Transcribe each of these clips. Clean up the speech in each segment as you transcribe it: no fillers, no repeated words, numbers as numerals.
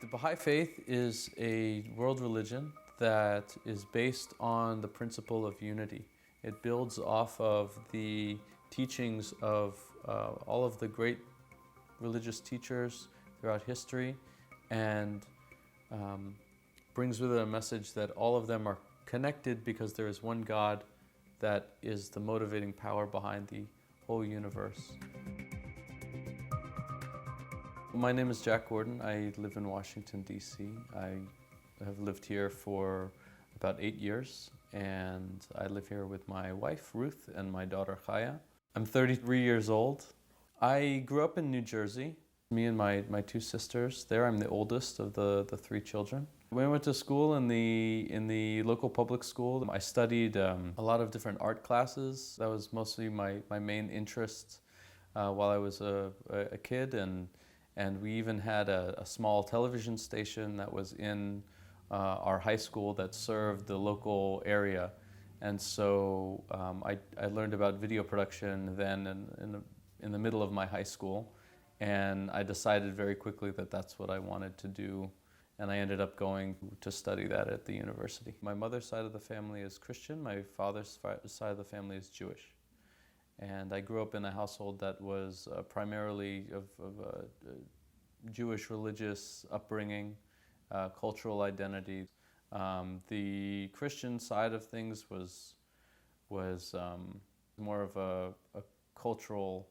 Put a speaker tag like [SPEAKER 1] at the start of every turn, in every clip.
[SPEAKER 1] The Baha'i Faith is a world religion that is based on the principle of unity. It builds off of the teachings of all of the great religious teachers throughout history and brings with it a message that all of them are connected because there is one God that is the motivating power behind the whole universe. My name is Jack Gordon. I live in Washington, D.C. I have lived here for about 8 years, and I live here with my wife, Ruth, and my daughter, Chaya. I'm 33 years old. I grew up in New Jersey. Me and my two sisters there. I'm the oldest of the three children. When I went to school in the local public school, I studied a lot of different art classes. That was mostly my main interest while I was a kid, and we even had a small television station that was in our high school that served the local area. And so I learned about video production then in the middle of my high school. And I decided very quickly that that's what I wanted to do. And I ended up going to study that at the university. My mother's side of the family is Christian. My father's side of the family is Jewish. And I grew up in a household that was primarily of a Jewish religious upbringing, cultural identity. The Christian side of things was more of a cultural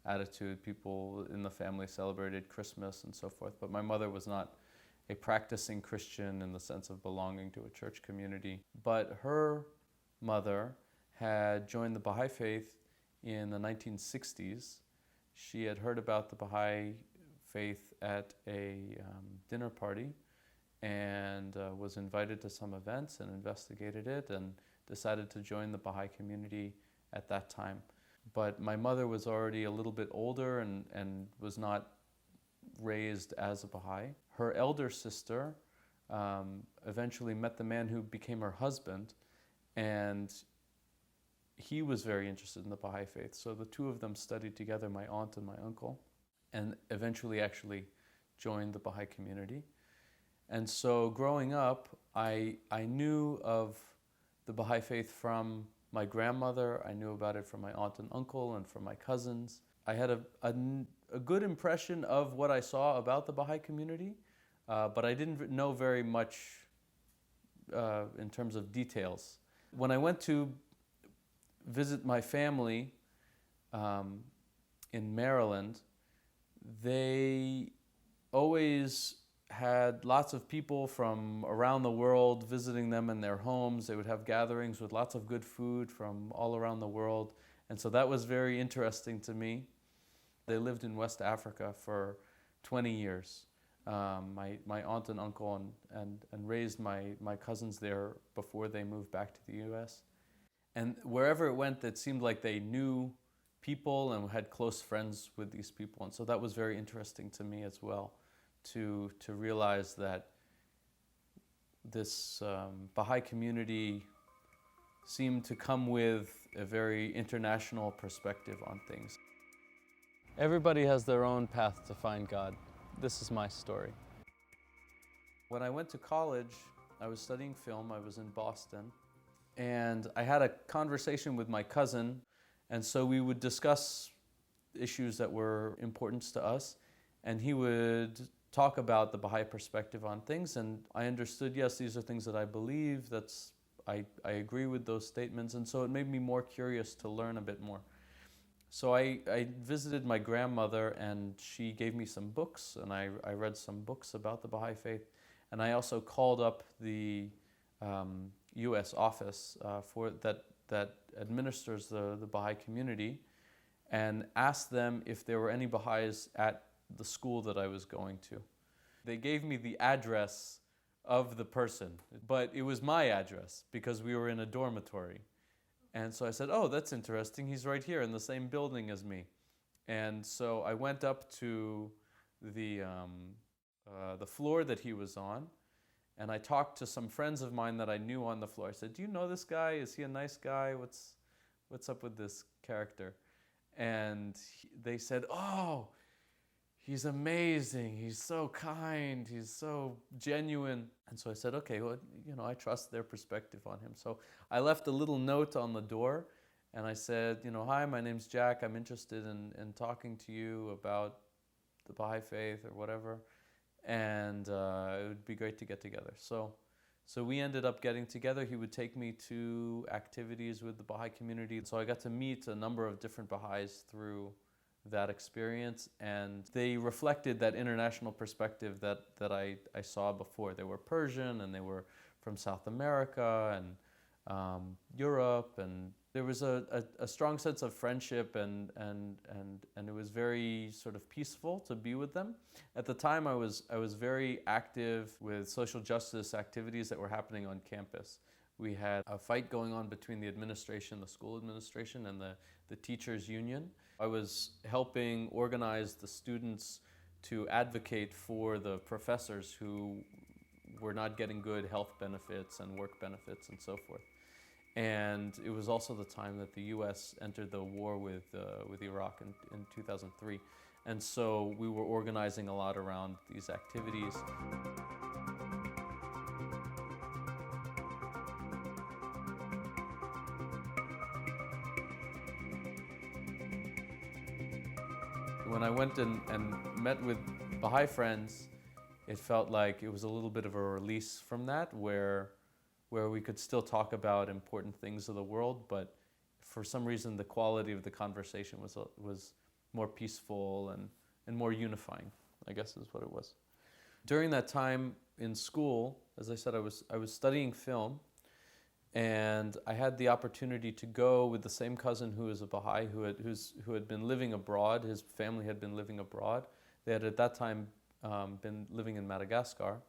[SPEAKER 1] attitude. People in the family celebrated Christmas and so forth. But my mother was not a practicing Christian in the sense of belonging to a church community. But her mother had joined the Baha'i Faith in the 1960s. She had heard about the Baha'i Faith at a dinner party and was invited to some events and investigated it and decided to join the Baha'i community at that time. But my mother was already a little bit older and was not raised as a Baha'i. Her elder sister eventually met the man who became her husband, and he was very interested in the Baha'i Faith. So the two of them studied together, my aunt and my uncle, and eventually actually joined the Baha'i community. And so growing up, I knew of the Baha'i Faith from my grandmother. I knew about it from my aunt and uncle and from my cousins. I had a good impression of what I saw about the Baha'i community, but I didn't know very much in terms of details. When I went to visit my family in Maryland, they always had lots of people from around the world visiting them in their homes. They would have gatherings with lots of good food from all around the world. And so that was very interesting to me. They lived in West Africa for 20 years. My aunt and uncle and raised my cousins there before they moved back to the US. And wherever it went, it seemed like they knew people and had close friends with these people. And so that was very interesting to me as well, to realize that this Baha'i community seemed to come with a very international perspective on things. Everybody has their own path to find God. This is my story. When I went to college, I was studying film. I was in Boston. And I had a conversation with my cousin, and so we would discuss issues that were important to us, and he would talk about the Baha'i perspective on things, and I understood, yes, these are things that I believe, I agree with those statements, and so it made me more curious to learn a bit more. So I visited my grandmother, and she gave me some books, and I read some books about the Baha'i Faith, and I also called up the U.S. office that administers the Baha'i community and asked them if there were any Baha'is at the school that I was going to. They gave me the address of the person, but it was my address because we were in a dormitory. And so I said, oh, that's interesting. He's right here in the same building as me. And so I went up to the floor that he was on, and I talked to some friends of mine that I knew on the floor. I said, do you know this guy? Is he a nice guy? What's up with this character? And they said, oh, he's amazing, he's so kind, he's so genuine. And so I said, okay, well, I trust their perspective on him. So I left a little note on the door and I said, hi, my name's Jack. I'm interested in talking to you about the Baha'i faith or whatever. And it would be great to get together. So we ended up getting together. He would take me to activities with the Baha'i community. So I got to meet a number of different Baha'is through that experience, and they reflected that international perspective that I saw before. They were Persian, and they were from South America and Europe, and there was a strong sense of friendship, and it was very sort of peaceful to be with them. At the time, I was very active with social justice activities that were happening on campus. We had a fight going on between the administration, the school administration, and the teachers' union. I was helping organize the students to advocate for the professors who were not getting good health benefits and work benefits and so forth. And it was also the time that the U.S. entered the war with Iraq in 2003. And so we were organizing a lot around these activities. When I went and met with Baha'i friends, it felt like it was a little bit of a release from that, where we could still talk about important things of the world, but for some reason the quality of the conversation was more peaceful and more unifying, I guess is what it was. During that time in school, as I said, I was studying film, and I had the opportunity to go with the same cousin who is a Baha'i who had been living abroad. His family had been living abroad. They had at that time been living in Madagascar.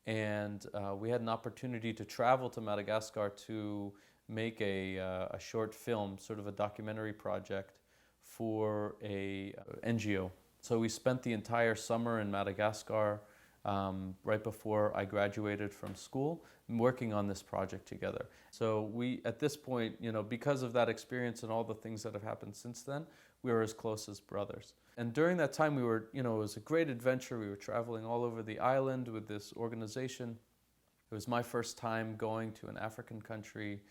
[SPEAKER 1] And we had an opportunity to travel to Madagascar to make a short film, sort of a documentary project for a NGO. So we spent the entire summer in Madagascar right before I graduated from school, working on this project together. So we, at this point, because of that experience and all the things that have happened since then, we were as close as brothers. And during that time, we were, it was a great adventure. We were traveling all over the island with this organization. It was my first time going to an African country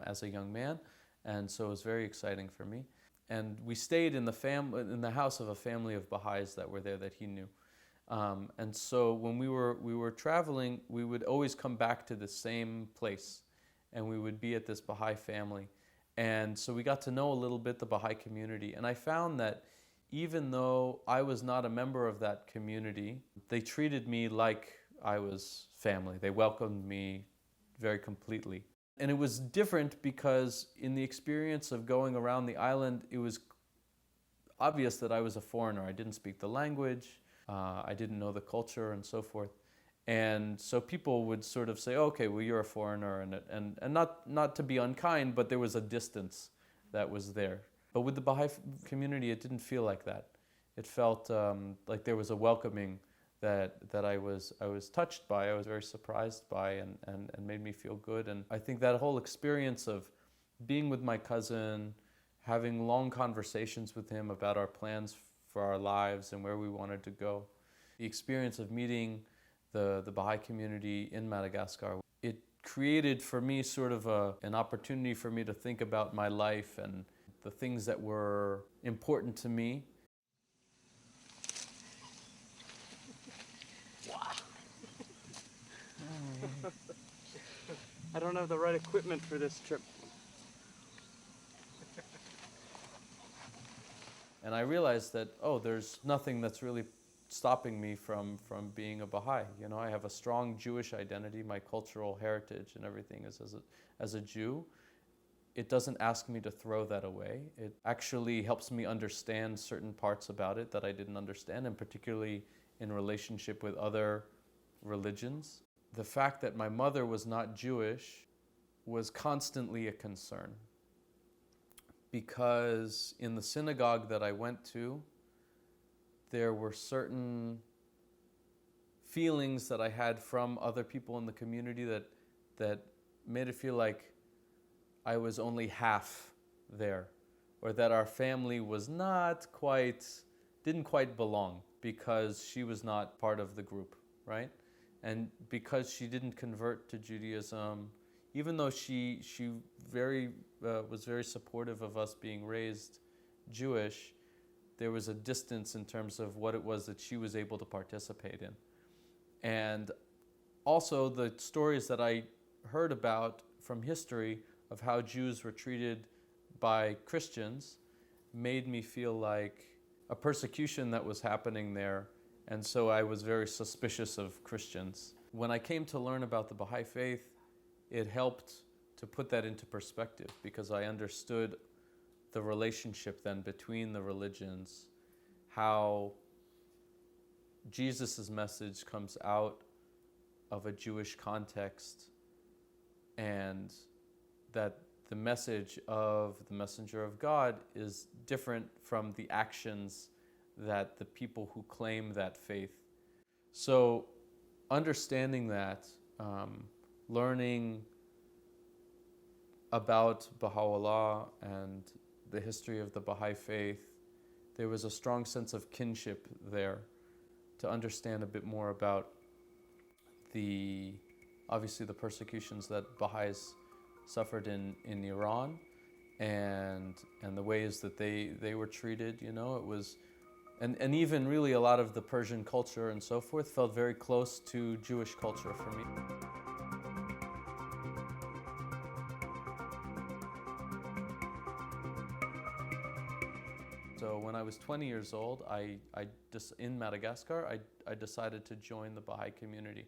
[SPEAKER 1] as a young man, and so it was very exciting for me. And we stayed in the house of a family of Baha'is that were there that he knew. And so when we were traveling, we would always come back to the same place, and we would be at this Baha'i family. And so we got to know a little bit the Baha'i community, and I found that even though I was not a member of that community, they treated me like I was family. They welcomed me very completely. And it was different because in the experience of going around the island, it was obvious that I was a foreigner. I didn't speak the language, I didn't know the culture and so forth. And so people would sort of say, okay, well, you're a foreigner, and not to be unkind, but there was a distance that was there. But with the Baha'i community, it didn't feel like that. It felt like there was a welcoming that I was touched by, I was very surprised by, and made me feel good. And I think that whole experience of being with my cousin, having long conversations with him about our plans for our lives and where we wanted to go, the experience of meeting the Baha'i community in Madagascar, it created for me sort of an opportunity for me to think about my life and the things that were important to me.
[SPEAKER 2] I don't have the right equipment for this trip.
[SPEAKER 1] And I realized that, there's nothing that's really stopping me from being a Baha'i. I have a strong Jewish identity, my cultural heritage and everything is as a Jew. It doesn't ask me to throw that away. It actually helps me understand certain parts about it that I didn't understand, and particularly in relationship with other religions. The fact that my mother was not Jewish was constantly a concern, because in the synagogue that I went to, there were certain feelings that I had from other people in the community that made it feel like I was only half there, or that our family was didn't quite belong. because she was not part of the group, right? And because she didn't convert to Judaism, even though she was very supportive of us being raised Jewish, there was a distance in terms of what it was that she was able to participate in. And also the stories that I heard about from history of how Jews were treated by Christians made me feel like a persecution that was happening there, and so I was very suspicious of Christians. When I came to learn about the Baha'i faith, it helped to put that into perspective because I understood the relationship then between the religions, how Jesus' message comes out of a Jewish context, and that the message of the messenger of God is different from the actions that the people who claim that faith. So understanding that, learning about Baha'u'llah and the history of the Baha'i faith, there was a strong sense of kinship there to understand a bit more about obviously the persecutions that Baha'is suffered in Iran and the ways that they were treated. It was, and even really a lot of the Persian culture and so forth felt very close to Jewish culture for me. So when I was 20 years old, in Madagascar, I decided to join the Baha'i community.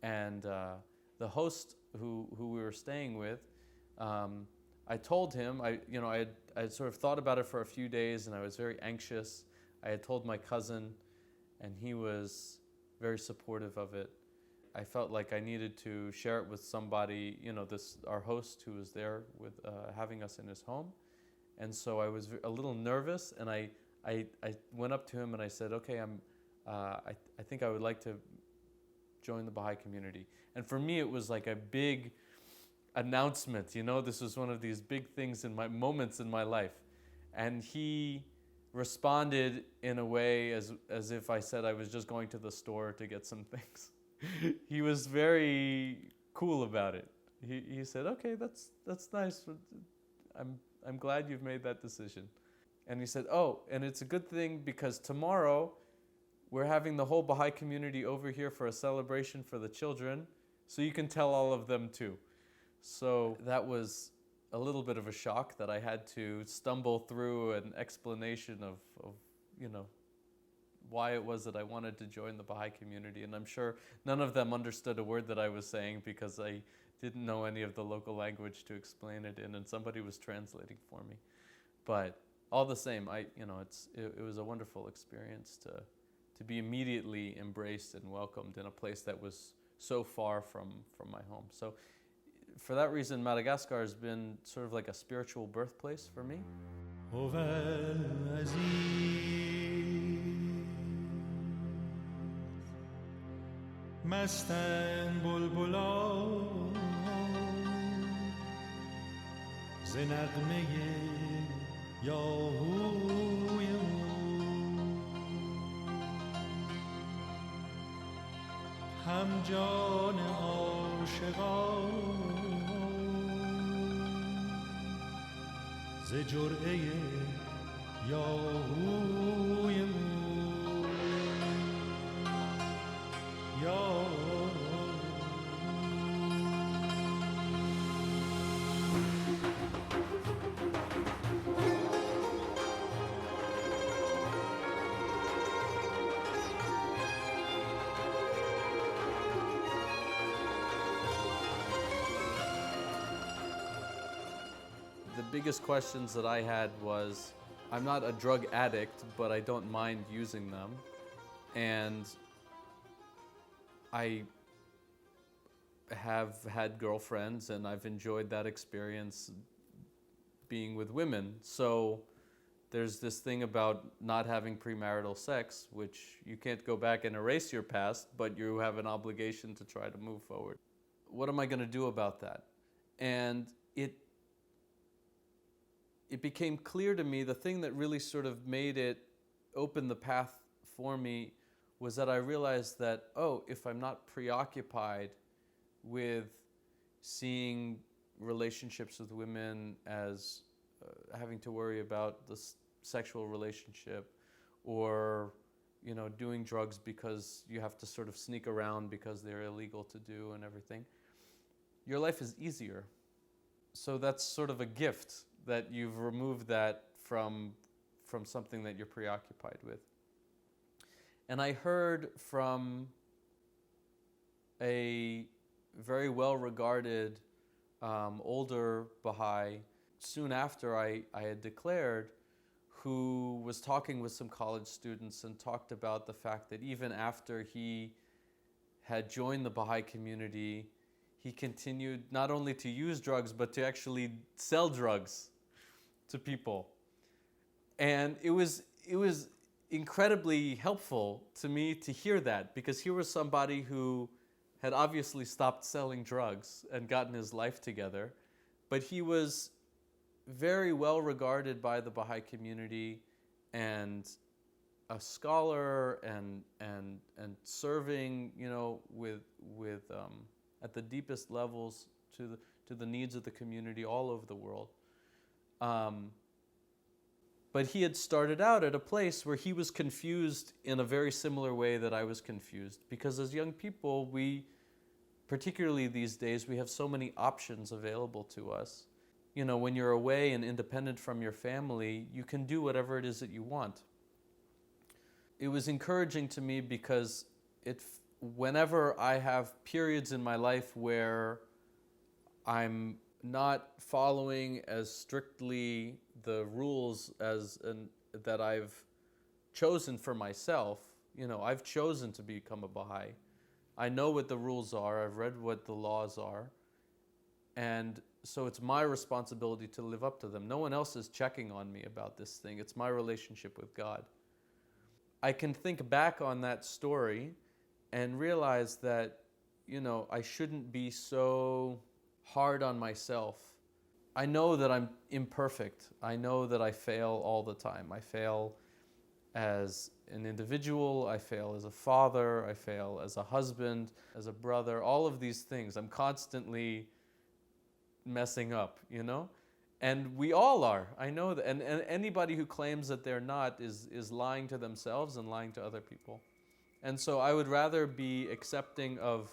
[SPEAKER 1] And the host who we were staying with, I told him, I had sort of thought about it for a few days and I was very anxious. I had told my cousin and he was very supportive of it. I felt like I needed to share it with somebody, our host who was there with having us in his home. And so I was a little nervous, and I went up to him and I said, okay, I think I would like to join the Baha'i community. And for me, it was like a big announcement, this was one of these big things moments in my life. And he responded in a way as if I said I was just going to the store to get some things. He was very cool about it. He said, okay, that's nice. I'm glad you've made that decision. And he said, oh, and it's a good thing because tomorrow we're having the whole Baha'i community over here for a celebration for the children, so you can tell all of them too. So that was a little bit of a shock that I had to stumble through an explanation of why it was that I wanted to join the Baha'i community. And I'm sure none of them understood a word that I was saying because I didn't know any of the local language to explain it in, and somebody was translating for me. But all the same, it was a wonderful experience to be immediately embraced and welcomed in a place that was so far from my home. So for that reason, Madagascar has been sort of like a spiritual birthplace for me.
[SPEAKER 3] مستن بلبلا ز نغمه یاهوی هم جان عاشقان ز جرعه یاهوی
[SPEAKER 1] The biggest questions that I had was, I'm not a drug addict, but I don't mind using them. And I have had girlfriends and I've enjoyed that experience being with women. So there's this thing about not having premarital sex, which you can't go back and erase your past, but you have an obligation to try to move forward. What am I going to do about that? And it became clear to me, the thing that really sort of made it open the path for me was that I realized that, oh, if I'm not preoccupied with seeing relationships with women as having to worry about the sexual relationship, or doing drugs because you have to sort of sneak around because they're illegal to do and everything, your life is easier. So that's sort of a gift that you've removed that from something that you're preoccupied with. And I heard from a very well-regarded older Baha'i soon after I had declared, who was talking with some college students and talked about the fact that even after he had joined the Baha'i community, he continued not only to use drugs, but to actually sell drugs to people. And it was incredibly helpful to me to hear that, because here was somebody who had obviously stopped selling drugs and gotten his life together, but he was very well regarded by the Baha'i community and a scholar and serving, with at the deepest levels to the needs of the community all over the world. But he had started out at a place where he was confused in a very similar way that I was confused. Because as young people, particularly these days, we have so many options available to us. When you're away and independent from your family, you can do whatever it is that you want. It was encouraging to me because whenever I have periods in my life where I'm not following as strictly the rules that I've chosen for myself, I've chosen to become a Baha'i. I know what the rules are, I've read what the laws are, and so it's my responsibility to live up to them. No one else is checking on me about this thing. It's my relationship with God. I can think back on that story and realize that, I shouldn't be so hard on myself. I know that I'm imperfect. I know that I fail all the time. I fail as an individual, I fail as a father, I fail as a husband, as a brother, all of these things. I'm constantly messing up, And we all are. I know that. And anybody who claims that they're not is lying to themselves and lying to other people. And so I would rather be accepting of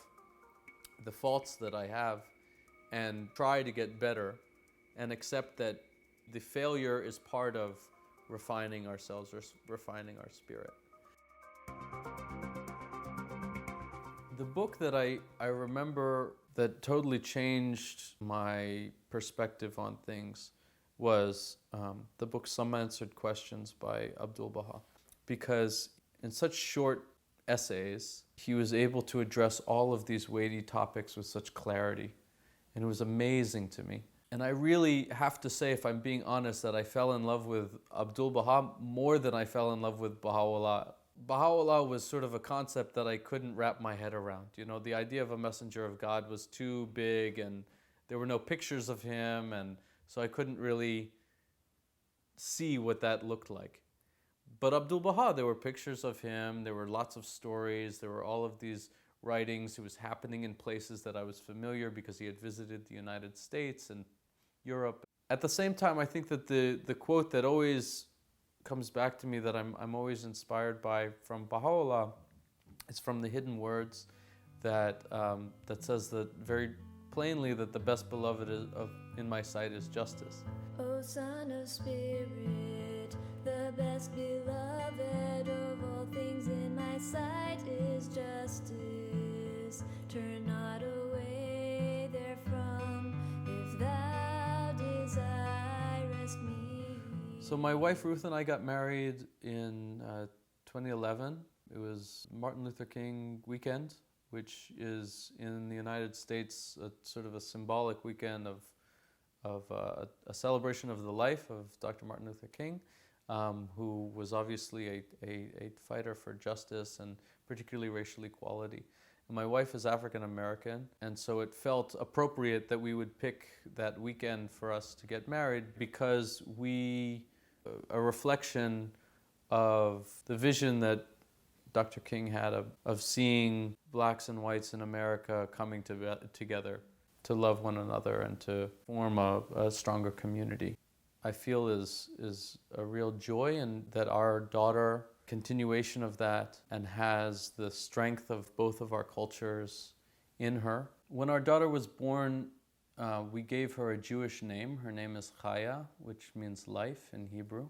[SPEAKER 1] the faults that I have and try to get better and accept that the failure is part of refining ourselves or refining our spirit. The book that I remember that totally changed my perspective on things was the book Some Answered Questions by Abdu'l-Baha. Because in such short essays, he was able to address all of these weighty topics with such clarity. And it was amazing to me. And I really have to say, if I'm being honest, that I fell in love with Abdu'l-Baha more than I fell in love with Baha'u'llah. Baha'u'llah was sort of a concept that I couldn't wrap my head around. The idea of a messenger of God was too big, and there were no pictures of him, and so I couldn't really see what that looked like. But Abdu'l-Baha, there were pictures of him, there were lots of stories, there were all of these writings. It was happening in places that I was familiar because he had visited the United States and Europe. At the same time, I think that the quote that always comes back to me, that I'm always inspired by from Baha'u'llah, is from the Hidden Words that says that very plainly that the best beloved in my sight is justice.
[SPEAKER 4] O Son of Spirit, the best beloved of all things in my sight is justice. Turn not away therefrom, if thou desirest me.
[SPEAKER 1] So my wife Ruth and I got married in 2011. It was Martin Luther King weekend, which is in the United States a sort of a symbolic weekend of a celebration of the life of Dr. Martin Luther King, who was obviously a fighter for justice and particularly racial equality. And my wife is African American, and so it felt appropriate that we would pick that weekend for us to get married, because a reflection of the vision that Dr. King had of seeing blacks and whites in America coming together to love one another and to form a stronger community. I feel is a real joy, and that our daughter, continuation of that, and has the strength of both of our cultures in her. When our daughter was born, we gave her a Jewish name. Her name is Chaya, which means life in Hebrew.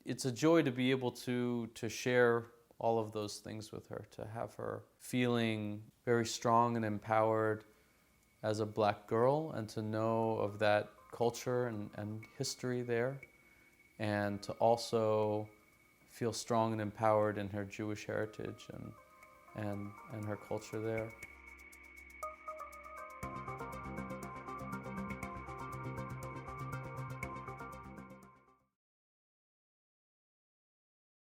[SPEAKER 1] It's a joy to be able to share all of those things with her, to have her feeling very strong and empowered as a black girl, and to know of that culture and history there, and to also feel strong and empowered in her Jewish heritage and her culture there.